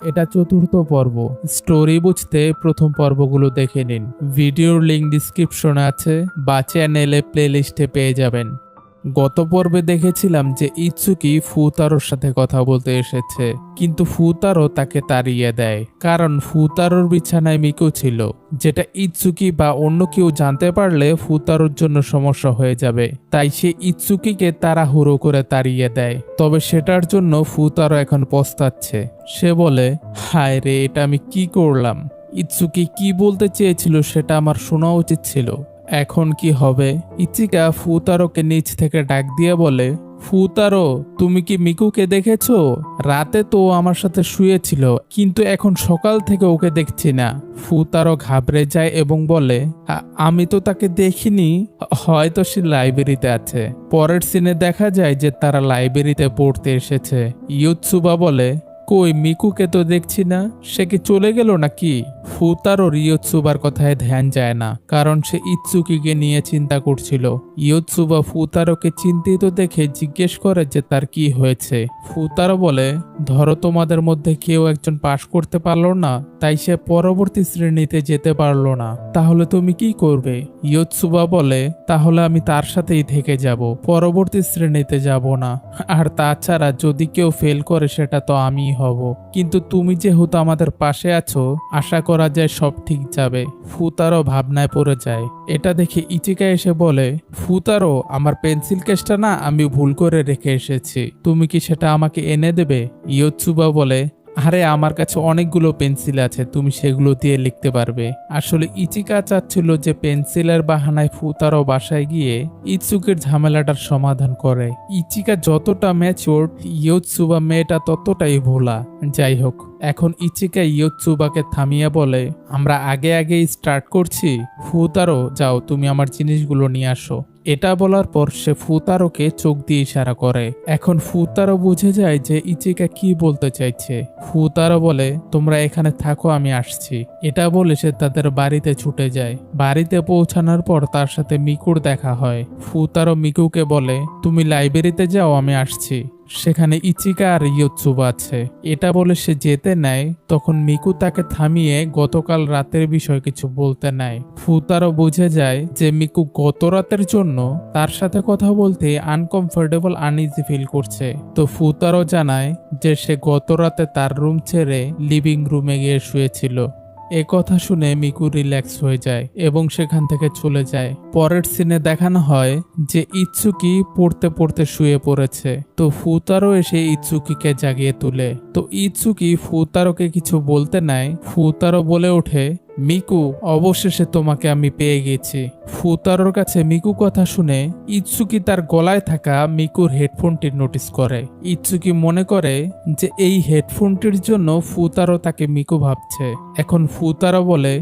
এটা চতুর্থ পর্ব। স্টোরি বুঝতে প্রথম পর্বগুলো দেখে নিন। ভিডিওর লিঙ্ক ডিসক্রিপশনে আছে বা চ্যানেলে প্লেলিস্টে পেয়ে যাবেন। গত পর্বে দেখেছিলাম যে ইৎসুকি ফুতারোর সাথে কথা বলতে এসেছে, কিন্তু ফুতারো তাকে তাড়িয়ে দেয়, কারণ ফুতারোর বিছানায় মিকু ছিল, যেটা ইৎসুকি বা অন্য কেউ জানতে পারলে ফুতারোর জন্য সমস্যা হয়ে যাবে। তাই সে ইৎসুকিকে তাড়াহুড়ো করে তাড়িয়ে দেয়। তবে সেটার জন্য ফুতারো এখন পস্তাচ্ছে। সে বলে, হায় রে, এটা আমি কি করলাম। ইৎসুকি কি বলতে চেয়েছিল সেটা আমার শোনা উচিত ছিল। এখন কি হবে? ইচিকা ফুতারোকে নিচ থেকে ডাক দিয়ে বলে, ফুতারো, তুমি কি মিকুকে দেখেছো? রাতে তো আমার সাথে শুয়েছিল, কিন্তু এখন সকাল থেকে ওকে দেখছি না। ফুতারো ঘাবড়ে যায় এবং বলে, আমি তো তাকে দেখিনি, হয়তো সে লাইব্রেরিতে আছে। পরের সিনে দেখা যায় যে তারা লাইব্রেরিতে পড়তে এসেছে। ইয়োৎসুবা বলে, কই মিকুকে তো দেখছি না, সে কি চলে গেল নাকি? ফুতারোর ইয়োৎসুবার কথায় ধ্যান যায় না, কারণ সে ইৎসুকিকে নিয়ে চিন্তা করছিল। ইয়োৎসুবা ফুতারোকে চিন্তিত দেখে জিজ্ঞেস করে যে তার কি হয়েছে। ফুতারো বলে, ধরো তোমাদের মধ্যে কেউ একজন পাশ করতে পারলো না, তাই সে পরবর্তী শ্রেণীতে যেতে পারলো না, তাহলে তুমি কি করবে? ইয়োৎসুবা বলে, তাহলে আমি তার সাথেই থেকে যাব, পরবর্তী শ্রেণীতে যাব না। আর তাছাড়া যদি কেউ ফেল করে সেটা তো আমিই হব, কিন্তু তুমি যেহেতু আমাদের পাশে আছো, আশা করা যায় সব ঠিক যাবে। ফুতারো ভাবনায় পড়ে যায়। এটা দেখে ইচিকা এসে বলে, ফুতারো, আমার পেন্সিল কেসটা না আমি ভুল করে রেখে এসেছি, তুমি কি সেটা আমাকে এনে দেবে? ইয়োৎসুবা বলে, আরে আমার কাছে অনেকগুলো পেন্সিল আছে, তুমি সেগুলো দিয়ে লিখতে পারবে। আসলে ইচিকা চাচ্ছিল যে পেন্সিলের বাহানায় ফুতারো বাসায় গিয়ে ইৎসুকির ঝামেলাটার সমাধান করে। ইচিকা যতটা ম্যাচিওর, ইয়োৎসুবা মেয়েটা ততটাই ভোলা। যাই হোক, এখন ইচিকা ইয়োৎসুবাকে থামিয়ে বলে, আমরা আগে আগেই স্টার্ট করছি, ফুতারো যাও, তুমি আমার জিনিসগুলো নিয়ে আসো। এটা বলার পর সে ফুতারোকে চোখ দিয়ে ইশারা করে। এখন ফুতারো বুঝে যায় যে ইচিকা কি বলতে চাইছে। ফুতারো বলে, তোমরা এখানে থাকো, আমি আসছি। এটা বলে সে তাদের বাড়িতে ছুটে যায়। বাড়িতে পৌঁছানোর পর তার সাথে মিকুর দেখা হয়। ফুতারো মিকুকে বলে, তুমি লাইব্রেরিতে যাও, আমি আসছি। সেখানে ইচিকা আর ইয়োৎসুবা আছে। এটা বলে সে যেতে নেয়, তখন মিকু তাকে থামিয়ে গতকাল রাতের বিষয় কিছু বলতে নেয়। ফুতারো বুঝে যায় যে মিকু গত রাতের জন্য তার সাথে কথা বলতে আনকমফোর্টেবল, আনইজি ফিল করছে। তো ফুতারো জানায় যে সে গত রাতে তার রুম ছেড়ে লিভিং রুমে গিয়ে শুয়েছিল। এ কথা শুনে মিকু রিল্যাক্স হয়ে যায় এবং সেখান থেকে চলে যায়। পরের সিনে দেখানো হয় যে ইৎসুকি পড়তে পড়তে শুয়ে পড়েছে। তো ফুতারো এসে ইৎসুকিকে জাগিয়ে তুলে। তো ইৎসুকি ফুতারোকে কিছু বলতে নেয়। ফুতারো বলে ওঠে, মিকু, অবশেষে তোমাকে আমি পেয়ে গেছি। ফুতারোর কাছে মিকু কথা শুনে ইৎসুকি তার গলায় থাকা মিকুর হেডফোনটি নোটিস করে। ইৎসুকি মনে করে যে এই হেডফোনটির জন্য ফুতারো তাকে মিকু ভাবছে। এখন ফুতারো বলে,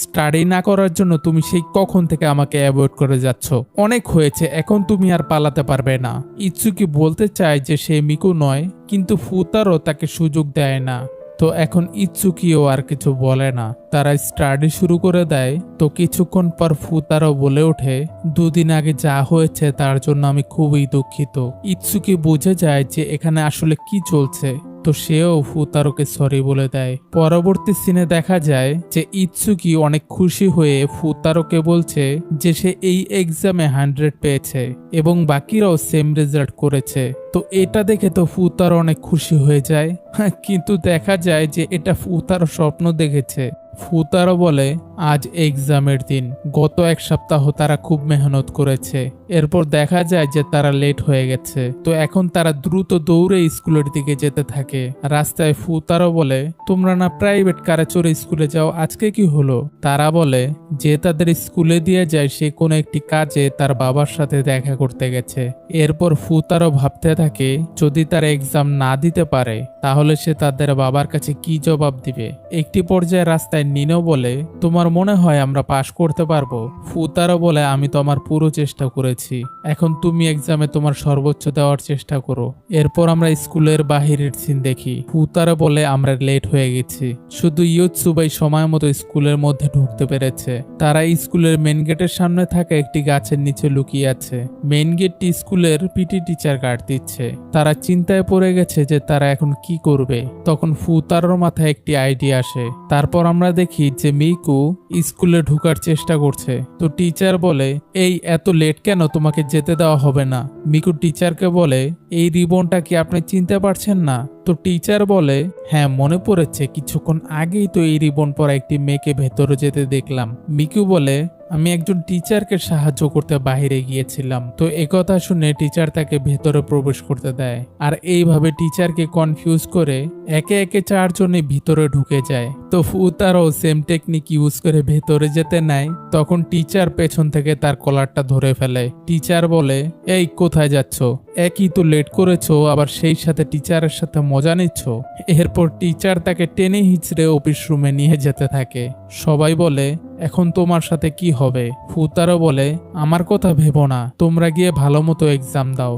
স্টাডি না করার জন্য তুমি সেই কখন থেকে আমাকে অ্যাভয়েড করে যাচ্ছ, অনেক হয়েছে, এখন তুমি আর পালাতে পারবে না। ইৎসুকি বলতে চায় যে সে মিকু নয়, কিন্তু ফুতারো তাকে সুযোগ দেয় না। তো এখন ইৎসুকিও আর কিছু বলে না, তারা স্টাডি শুরু করে দেয়। তো কিছুক্ষণ পর ফুতারো বলে ওঠে, দুদিন আগে যা হয়েছে তার জন্য আমি খুবই দুঃখিত। ইৎসুকি বুঝে যায় যে এখানে আসলে কি চলছে, তো সেও ফুতারোকে সরি বলে দেয়। পরবর্তী সিনে দেখা যায় যে ইৎসুকি অনেক খুশি হয়ে ফুতারোকে বলছে যে সে এই এক্সামে 100 পেয়েছে এবং বাকিরাও সেম রেজাল্ট করেছে। তো এটা দেখে তো ফুতারো অনেক খুশি হয়ে যায়, কিন্তু দেখা যায় যে এটা ফুতারো স্বপ্ন দেখেছে। ফুতারো বলে, আজ এক্সামের দিন, গত এক সপ্তাহ তারা খুব মেহনত করেছে। এরপর দেখা যায় যে তারা লেট হয়ে গেছে। তো এখন তারা দ্রুত দৌড়ে স্কুলের দিকে যেতে থাকে। রাস্তায় ফুতারো বলে, তোমরা না প্রাইভেট কারে চড়ে স্কুলে যাও, আজকে কি হলো? তারা বলে যে তাদের স্কুলে দিয়ে যায় সে কোনো একটি কাজে তার বাবার সাথে দেখা করতে গেছে। এরপর ফুতারো ভাবতে থাকে যদি তার এক্সাম না দিতে পারে তাহলে সে তাদের বাবার কাছে কি জবাব দিবে। একটি পর্যায়ে রাস্তায় নিনো বলে, তোমার মনে হয় আমরা পাশ করতে পারবো? ফুতারো বলে, আমি তো আমার পুরো চেষ্টা করেছি, এখন তুমি এক্সামে তোমার সর্বোচ্চ দেওয়ার চেষ্টা করো। এরপর আমরা স্কুলের বাহিরের সিন দেখি। ফুতারো বলে, আমরা লেট হয়ে গেছি। শুধু ইয়োতসুবাই সময় মতো স্কুলের মধ্যে ঢুকতে পেরেছে। তারা স্কুলের মেন গেটের সামনে থাকা একটি গাছের নিচে লুকিয়ে আছে। মেন গেটটি স্কুলের পিটি টিচার গার্ড দিচ্ছে। তারা চিন্তায় পড়ে গেছে যে তারা এখন কি করবে। তখন ফুতারোর মাথায় একটি আইডিয়া আসে। তারপর আমরা দেখি যে মিকু স্কুলে ঢোকার চেষ্টা করছে। তো টিচার বলে, এই এত লেট কেন, তোমাকে যেতে দেওয়া হবে না। মিকু টিচারকে বলে, এই রিবনটা কি আপনি চিনতে পারছেন না? তো টিচার বলে, হ্যাঁ মনে পড়েছে, কিছুক্ষণ আগেই তো এই রিবন পরা একটি মেয়েকে ভেতরে যেতে দেখলাম। মিকু বলে, আমি একজন টিচারকে সাহায্য করতে বাইরে গিয়েছিলাম। তো একথা শুনে টিচার তাকে ভেতরে প্রবেশ করতে দেয়। আর এইভাবে টিচারকে কনফিউজ করে একে একে চারজনে ভিতরে ঢুকে যায়। তো ফুতারও সেম টেকনিক ইউজ করে ভেতরে যেতে নেয়। তখন টিচার পেছন থেকে তার কলারটা ধরে ফেলে। টিচার বলে, এই কোথায় যাচ্ছ? একই তো লেট করেছো, আবার সেই সাথে টিচারের সাথে মজা নিচ্ছ। এরপর টিচার তাকে টেনে হিচড়ে অফিস রুমে নিয়ে যেতে থাকে। সবাই বলে, এখন তোমার সাথে কি হবে? ফুতারও বলে, আমার কথা ভেবো না, তোমরা গিয়ে ভালো মতো এক্সাম দাও।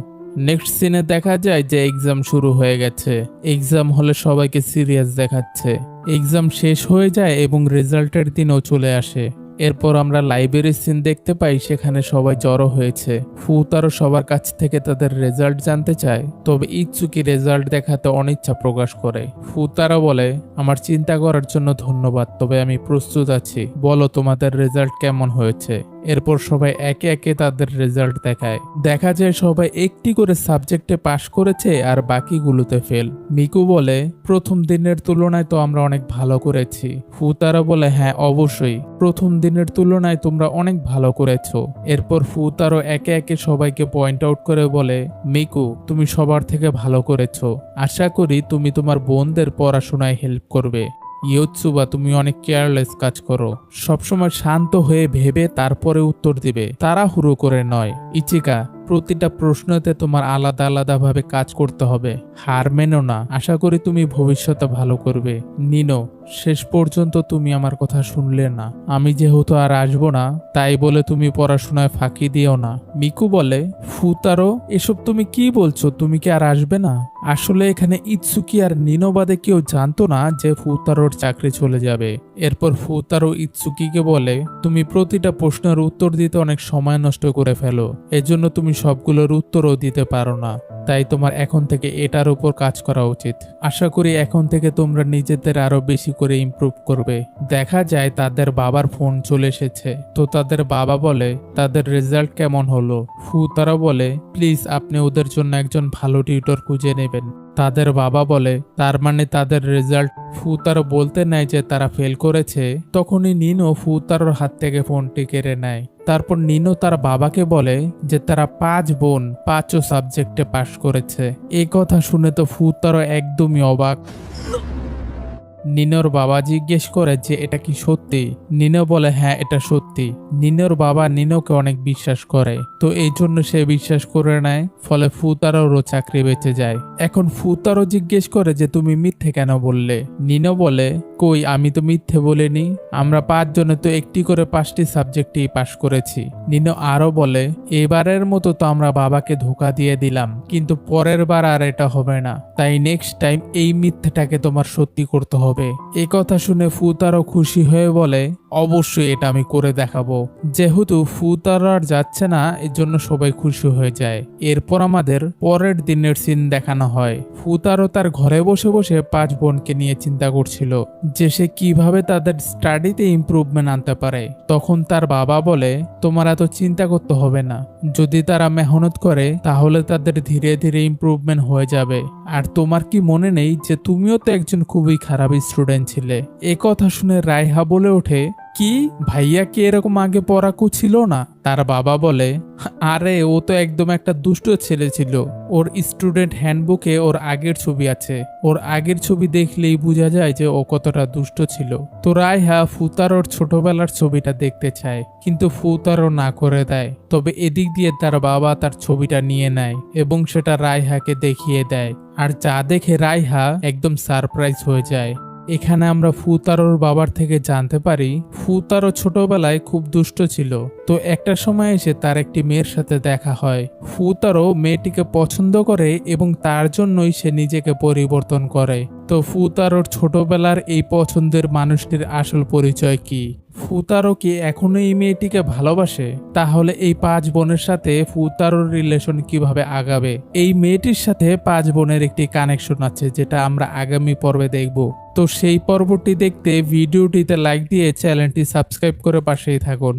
নেক্সট সিনে দেখা যায় যে এক্সাম শুরু হয়ে গেছে। এক্সাম হলে সবাইকে সিরিয়াস দেখাচ্ছে। এক্সাম শেষ হয়ে যায় এবং রেজাল্টের দিনও চলে আসে। এরপর আমরা লাইব্রেরির সিন দেখতে পাই, সেখানে সবাই জড়ো হয়েছে। ফুতারও সবার কাছ থেকে তাদের রেজাল্ট জানতে চায়, তবে ইৎসুকি রেজাল্ট দেখাতে অনিচ্ছা প্রকাশ করে। ফুতারও বলে, আমার চিন্তা করার জন্য ধন্যবাদ, তবে আমি প্রস্তুত আছি, বলো তোমাদের রেজাল্ট কেমন হয়েছে। এরপর সবাই একে একে তাদের রেজাল্ট দেখায়। দেখা যায় সবাই একটি করে সাবজেক্টে পাশ করেছে আর বাকিগুলোতে ফেল। মিকু বলে, প্রথম দিনের তুলনায় তো আমরা অনেক ভালো করেছি। ফুতারো বলে, হ্যাঁ অবশ্যই, প্রথম দিনের তুলনায় তোমরা অনেক ভালো করেছো। এরপর ফুতারো একে একে সবাইকে পয়েন্ট আউট করে বলে, মিকু তুমি সবার থেকে ভালো করেছো, আশা করি তুমি তোমার বোনদের পড়াশোনায় হেল্প করবে। ইয়োতসুবা তুমি অনেক কেয়ারলেস কাজ করো, সবসময় শান্ত হয়ে ভেবে তারপরে উত্তর দিবে, তাড়াহুড়ো করে নয়। ইচিকা প্রতিটা প্রশ্নতে তোমার আলাদা আলাদা ভাবে কাজ করতে হবে, হার মেনো না, আশা করি তুমি ভবিষ্যতে ভালো করবে। নিনো শেষ পর্যন্ত তুমি আমার কথা শুনলে না, আমি যেহেতু আর আসবো না তাই বলে তুমি পড়াশোনায় ফাঁকি দিও না। মিকু বলে, ফুতারো এসব তুমি কি বলছো, তুমি কি আর আসবে না? আসলে এখানে ইৎসুকি আর নিনো বাদে কেউ জানতো না যে ফুতারোর চাকরি চলে যাবে। এরপর ফুতারো ইৎসুকিকে বলে, তুমি প্রতিটা প্রশ্নের উত্তর দিতে অনেক সময় নষ্ট করে ফেলো, এজন্য তুমি সবগুলোর উত্তরও দিতে পারো না, তাই তোমার এখন থেকে এটার উপর কাজ করা উচিত। আশা করি এখন থেকে তোমরা নিজেদের আরো বেশি করে ইমপ্রুভ করবে। দেখা যায় তাদের বাবার ফোন চলে এসেছে। তো তাদের বাবা বলে, তাদের রেজাল্ট কেমন হলো? ফুতারো বলে, প্লিজ আপনি ওদের জন্য একজন ভালো টিউটর খুঁজে নেবেন। তাদের বাবা বলে, তার মানে তাদের রেজাল্ট? ফুতারো বলতে নেয় যে তারা ফেল করেছে। তখনই নিনো ফুতারোর হাত থেকে ফোনটি কেড়ে নেয়। তারপর নিনো তার বাবাকে বলে যে তারা 5 বোন 5ও সাবজেক্টে পাশ করেছে। এই কথা শুনে তো ফুতারো একদমই অবাক। নিনোর বাবা জিজ্ঞেস করে যে এটা কি সত্যি? নিনো বলে, হ্যাঁ এটা সত্যি। নিনোর বাবা নিনোকে অনেক বিশ্বাস করে, তো এই জন্য সে বিশ্বাস করে নেয়, ফলে ফুতারোরও চাকরি বেঁচে যায়। এখন ফুতারো জিজ্ঞেস করে যে তুমি মিথ্যে কেন বললে? নিনো বলে, কই আমি তো মিথ্যে বলিনি, আমরা 5 জনে তো একটি করে 5টি সাবজেক্টেই পাশ করেছি। নিনো আরো বলে, এবারের মতো তো আমরা বাবাকে ধোকা দিয়ে দিলাম, কিন্তু পরের বার আর এটা হবে না, তাই নেক্সট টাইম এই মিথ্যেটাকে তোমার সত্যি করতে হবে। এই কথা শুনে ফুতারো খুশি হয়ে বলে, অবশ্যই এটা আমি করে দেখাবো। যেহেতু ফুতারো আর যাচ্ছে না, এর জন্য সবাই খুশি হয়ে যায়। এরপর আমাদের পরের দিনের সিন দেখানো হয়। ফুতারো তার ঘরে বসে বসে 5 বোনকে নিয়ে চিন্তা করছিল যে সে কিভাবে তাদের স্টাডিতে ইমপ্রুভমেন্ট আনতে পারে। তখন তার বাবা বলে, তোমার এত চিন্তা করতে হবে না, যদি তারা মেহনত করে তাহলে তাদের ধীরে ধীরে ইমপ্রুভমেন্ট হয়ে যাবে। আর তোমার কি মনে নেই যে তুমিও তো একজন খুবই খারাপ স্টুডেন্ট ছিলে? এ কথা শুনে রাইহা বলে ওঠে, কি ভাইয়া কি এরকম আগে পড়াকু ছিল না? তার বাবা বলে, আরে ও তো একদম একটা দুষ্ট ছেলে ছিল, ওর স্টুডেন্ট হ্যান্ডবুকে ওর আগের ছবি আছে, ওর আগের ছবি দেখলেই বোঝা যায় যে ও কতটা দুষ্ট ছিল। তো রাইহা ফুতারোর ছোটবেলার ছবিটা দেখতে চায়, কিন্তু ফুতারো না করে দেয়। তবে এদিক দিয়ে তার বাবা তার ছবিটা নিয়ে নেয় এবং সেটা রাইহাকে দেখিয়ে দেয়, আর যা দেখে রাইহা একদম সারপ্রাইজ হয়ে যায়। এখানে আমরা ফুতারোর বাবার থেকে জানতে পারি ফুতারো ছোটবেলায় খুব দুষ্ট ছিল। তো একটা সময় এসে তার একটি মেয়ের সাথে দেখা হয়। ফুতারো মেয়েটিকে পছন্দ করে এবং তার জন্যই সে নিজেকে পরিবর্তন করে। তো ফুতারোর ছোটবেলার এই পছন্দের মানুষটির আসল পরিচয় কি? ফুতারো কি এখনো এই মেয়েটিকে ভালোবাসে? তাহলে এই 5 বোনের সাথে ফুতারোর রিলেশন কিভাবে আগাবে? এই মেয়েটির সাথে 5 বোনের একটি কানেকশন আছে, যেটা আমরা আগামী পর্বে দেখব। তো সেই পর্বটি দেখতে ভিডিওটিতে লাইক দিয়ে চ্যানেলটি সাবস্ক্রাইব করে পাশেই থাকুন।